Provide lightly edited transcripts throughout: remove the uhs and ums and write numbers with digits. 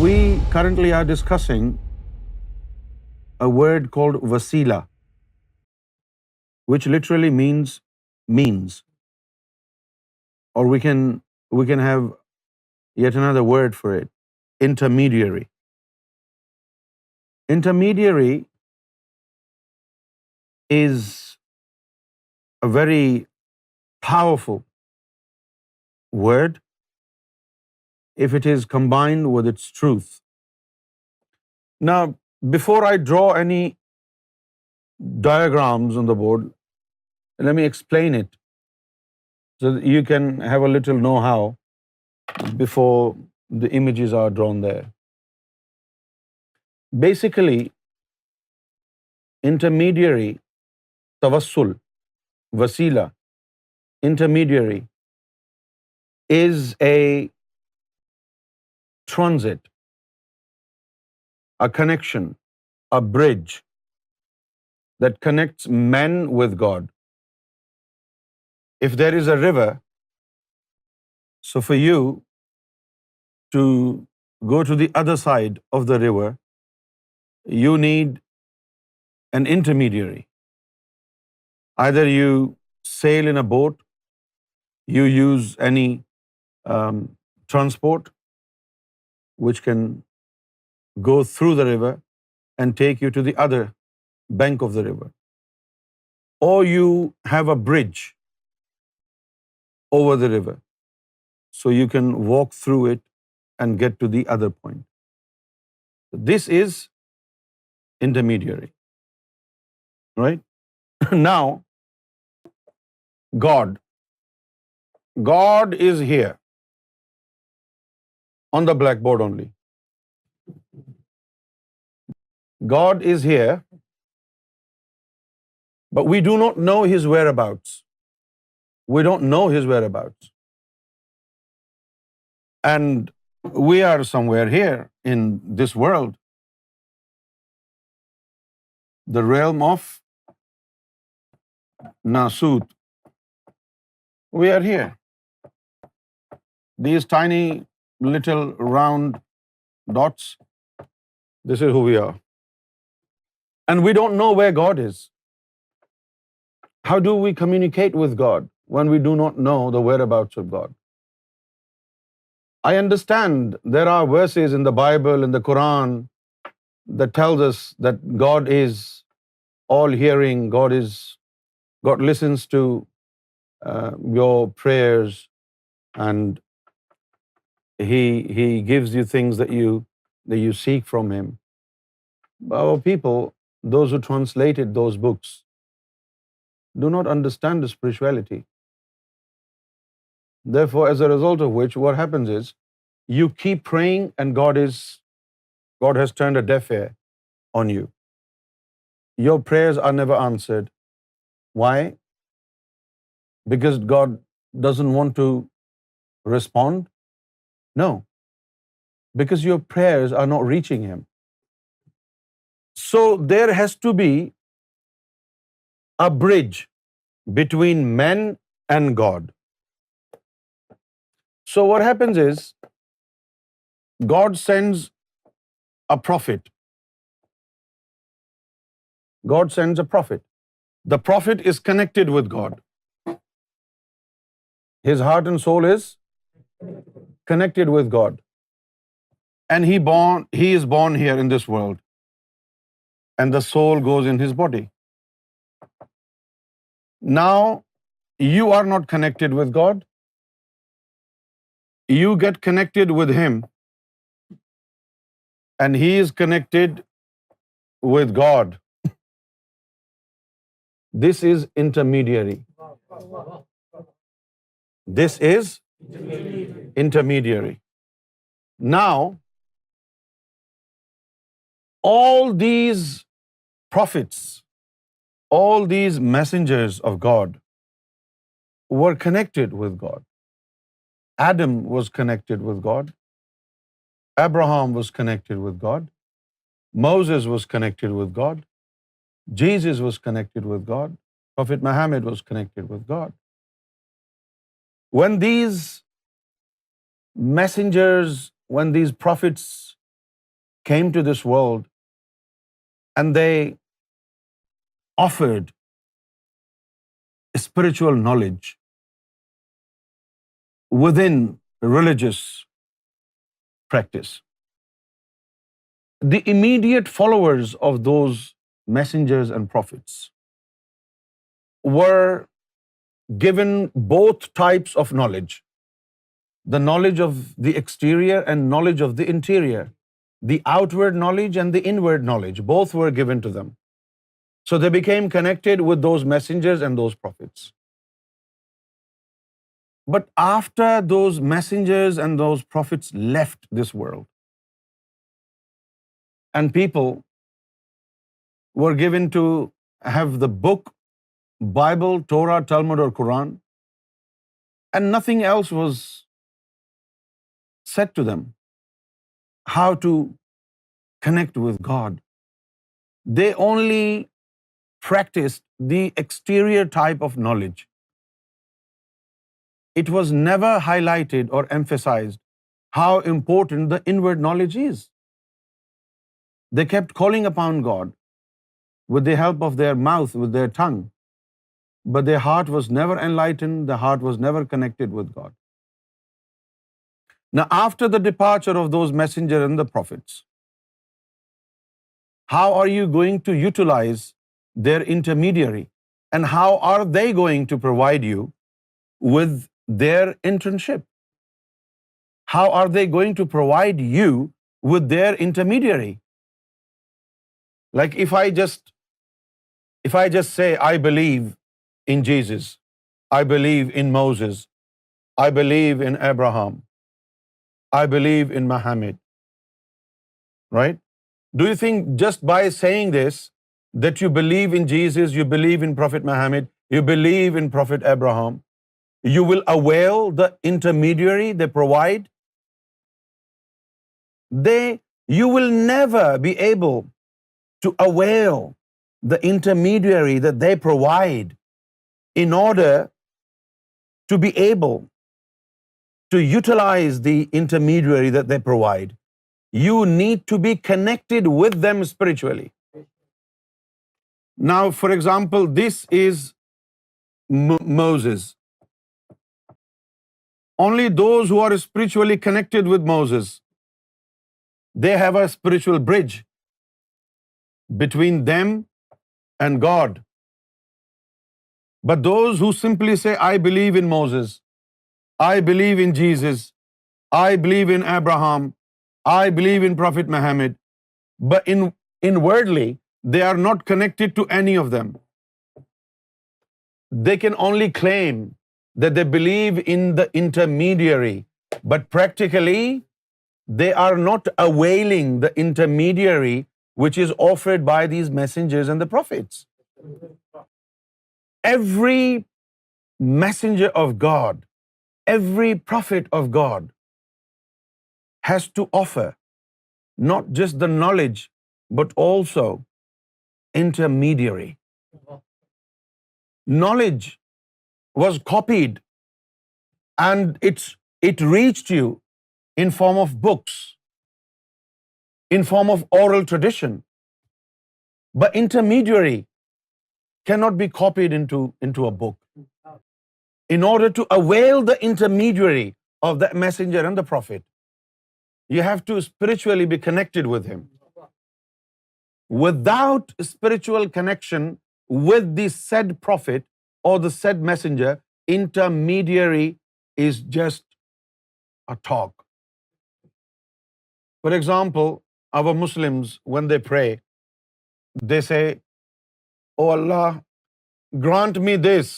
we currently are discussing a word called Waseela, which literally means, or we can have yet another word for it, intermediary. Intermediary is a very powerful word if it is combined with its truth. Now, before I draw any diagrams on the board, let me explain it so that you can have a little know-how before the images are drawn there. Basically, intermediary, tawassul, wasila, intermediary is a transit, a connection, a bridge that connects men with God. If there is a river, so for you to go to the other side of the river, you need an intermediary. Either you sail in a boat, you use any transport which can go through the river and take you to the other bank of the river. Or you have a bridge over the river, so you can walk through it and get to the other point. This is intermediary, right? Now, God is here on the blackboard only. God is here, but we do not know His whereabouts. We don't know His whereabouts. And we are somewhere here in this world, the realm of Nasut. We are here. These tiny little round dots, this is who we are. And we don't know where God is. How do we communicate with God when we do not know the whereabouts of God? I understand there are verses in the Bible, in the Quran, that tells us that God is all hearing, God listens to your prayers, and He gives you things that you seek from Him. Our people, those who translated those books, do not understand the spirituality. Therefore, as a result of which, what happens is, you keep praying and God has turned a deaf ear on you. Your prayers are never answered. Why? Because God doesn't want to respond? No. Because your prayers are not reaching Him. So there has to be a bridge between men and God. So what happens is, God sends a prophet. God sends a prophet. The prophet is connected with God. His heart and soul is connected with God. And he is born here in this world. And the soul goes in his body. Now, you are not connected with God. You get connected with Him, and He is connected with God. This is intermediary. This is intermediary. Now, all these prophets, all these messengers of God were connected with God. Adam was connected with God. Abraham was connected with God. Moses was connected with God. Jesus was connected with God. Prophet Muhammad was connected with God. When these messengers, when these prophets came to this world and they offered spiritual knowledge within religious practice. The immediate followers of those messengers and prophets were given both types of knowledge, the knowledge of the exterior and knowledge of the interior. The outward knowledge and the inward knowledge, both were given to them. So they became connected with those messengers and those prophets. But after those messengers and those prophets left this world, and people were given to have the book, Bible, Torah, Talmud, or Quran, and nothing else was said to them how to connect with God. They only practiced the exterior type of knowledge. It was never highlighted or emphasized how important the inward knowledge is. They kept calling upon God with the help of their mouth, with their tongue, but their heart was never enlightened, the heart was never connected with God. Now, after the departure of those messengers and the prophets, how are you going to utilize their intermediary? And how are they going to provide you with their internship? How are they going to provide you with their intermediary? Like if I just say, I believe in Jesus, I believe in Moses, I believe in Abraham, I believe in Muhammad, right? Do you think just by saying this, that you believe in Jesus, you believe in Prophet Muhammad, you believe in Prophet Abraham, you will avail the intermediary they provide? You will never be able to avail the intermediary that they provide in order to be able to utilize the intermediary that they provide. You need to be connected with them spiritually. Now, for example, this is Moses. Only those who are spiritually connected with Moses, they have a spiritual bridge between them and God. But those who simply say, I believe in Moses, I believe in Jesus, I believe in Abraham, I believe in Prophet Muhammad, but inwardly, they are not connected to any of them. They can only claim that they believe in the intermediary, but practically, they are not availing the intermediary which is offered by these messengers and the prophets. Every messenger of God, every prophet of God has to offer not just the knowledge, but also intermediary. Knowledge was copied and it reached you in form of books, in form of oral tradition. But intermediary cannot be copied into a book. In order to avail the intermediary of the messenger and the prophet, you have to spiritually be connected with him. Without spiritual connection with the said prophet or the said messenger, intermediary is just a talk. For example, our Muslims, when they pray, they say, Oh Allah, grant me this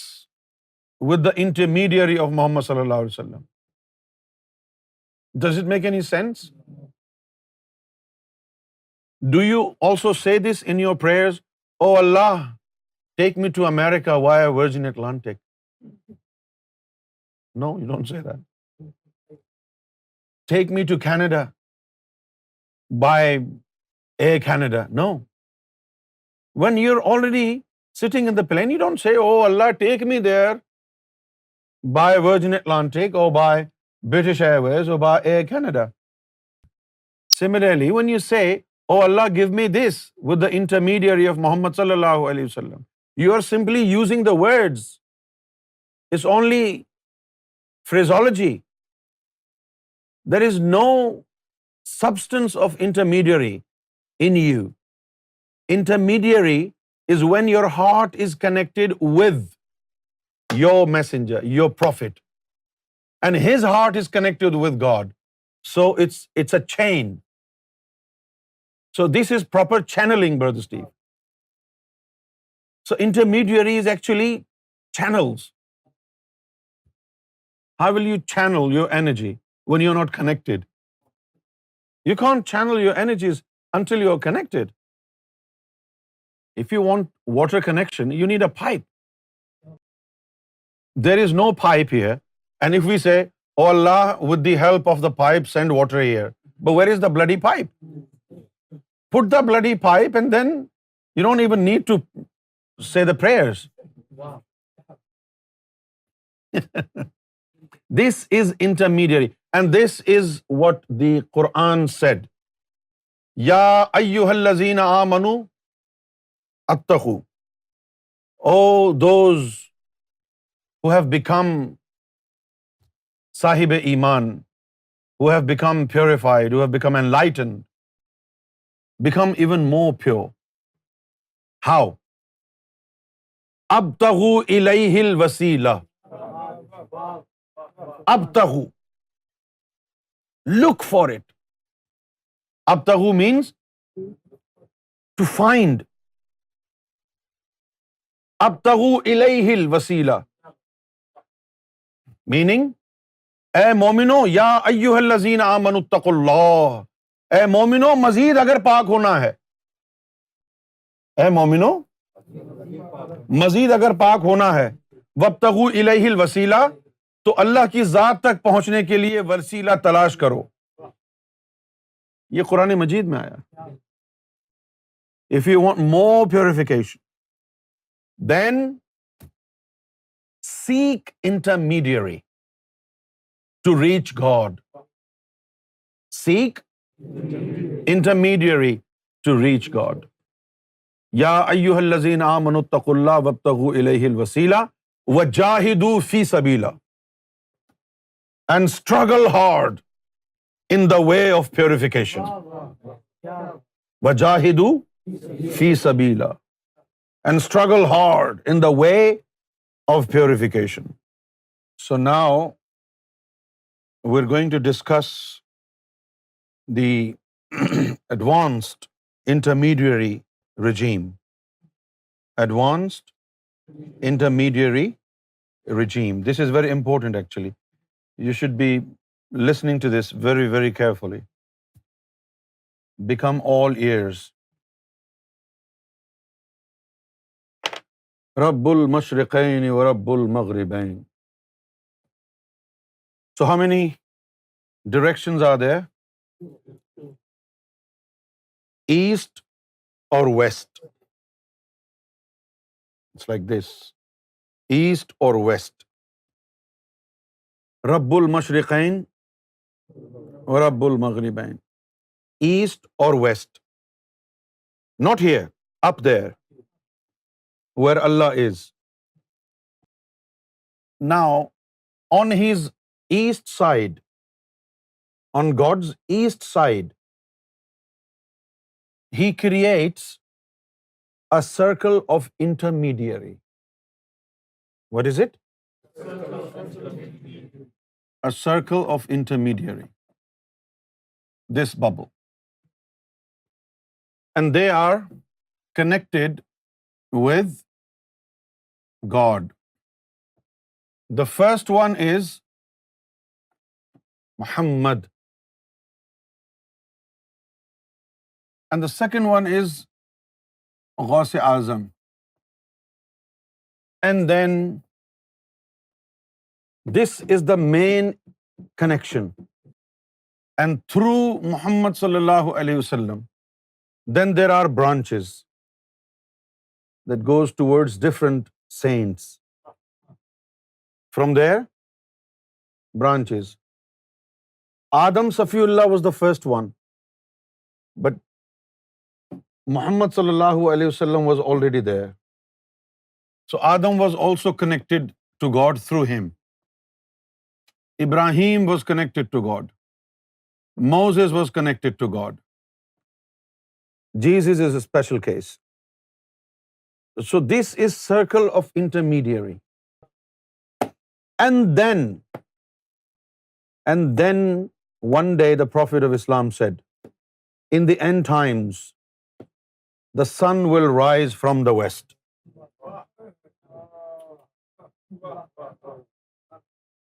with the intermediary of Muhammad sallallahu alaihi wasallam. Does it make any sense? Do you also say this in your prayers? Oh Allah, take me to America via Virgin Atlantic. No, you don't say that. Take me to Canada by Air Canada. No. When you're already sitting in the plane, you don't say, Oh Allah, take me there by Virgin Atlantic or by British Airways or by Air Canada. Similarly, when you say, "Oh Allah, give me this," with the intermediary of Muhammad sallallahu alaihi wasallam, you are simply using the words. It's only phraseology. There is no substance of intermediary in you. Intermediary is when your heart is connected with your messenger, your prophet, and his heart is connected with God. So it's a chain. So this is proper channeling, Brother Steve. So intermediary is actually channels. How will you channel your energy when you're not connected? You can't channel your energies until you're connected. If you want water connection, you need a pipe. There is no pipe here. And if we say, "Oh Allah, with the help of the pipe, send water here." But where is the bloody pipe? Put the bloody pipe and then you don't even need to say the prayers. This is intermediary. And this is what the Quran said. Ya ayyuhallazina amanu attaqu. Oh, those who have become sahib iman, who have become purified, who have become enlightened, become even more pure. How? Abtaghu ilayhil wasila. Abtaghu. Look for it. Abtaghu means to find. Abtaghu ilayhil wasila. Meaning, اے مومنو یا ایھا الذین آمنوا اتقوا اللہ. اے مومنو مزید اگر پاک ہونا ہے، اے مومنو مزید اگر پاک ہونا ہے، وابتغوا الیہ الوسیلہ، تو اللہ کی ذات تک پہنچنے کے لیے وسیلہ تلاش کرو. یہ قرآن مجید میں آیا. If you want more purification, then seek intermediary to reach God. Seek intermediary to reach God. Ya ayyuhallazina amanu ittaqullaha wabtaghu ilayhi alwasila wajahidu fi sabila. And struggle hard in the way of purification. Wajahidu fi sabila. And struggle hard in the way of purification. So now we're going to discuss the advanced intermediary regime. Advanced intermediary regime. This is very important actually. You should be listening to this very, very carefully. Become all ears. Rabbul Mashriqayn wa Rabbul Maghribayn. So how many directions are there? East or west? It's like this. East or west? Rabbul Mashriqayn wa Rabbul Maghribayn. East or west? Not here, up there, where Allah is. Now, on his east side, on God's east side, he creates a circle of intermediary. What is it? A circle of intermediary. This bubble. And they are connected with God. The first one is Muhammad. And the second one is Ghaus Azam. And then this is the main connection. And through Muhammad sallallahu alaihi wasallam, then there are branches that goes towards different saints. From there, branches. Adam Safiullah was the first one. But Muhammad sallallahu alaihi wasallam was already there. So Adam was also connected to God through him. Ibrahim was connected to God. Moses was connected to God. Jesus is a special case. So this is circle of intermediary. And then one day the Prophet of Islam said, in the end times, the sun will rise from the west.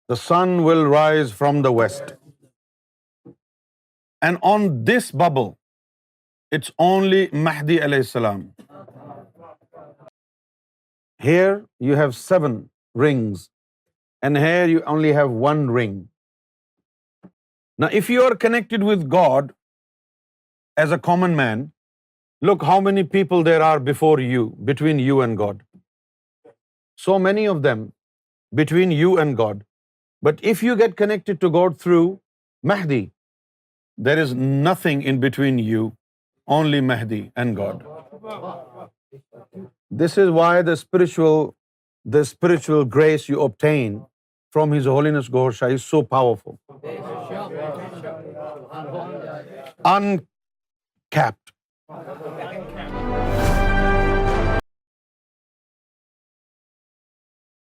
The sun will rise from the west. And on this bubble, it's only Mahdi alayhi salam. Here you have 7 rings, and here you only have 1 ring. Now, if you are connected with God as a common man, look how many people there are before you, between you and God. So many of them between you and God. But if you get connected to God through Mahdi, there is nothing in between you, only Mahdi and God. This is why the spiritual grace you obtain from His Holiness Gohar Shah is so powerful. Uncapped.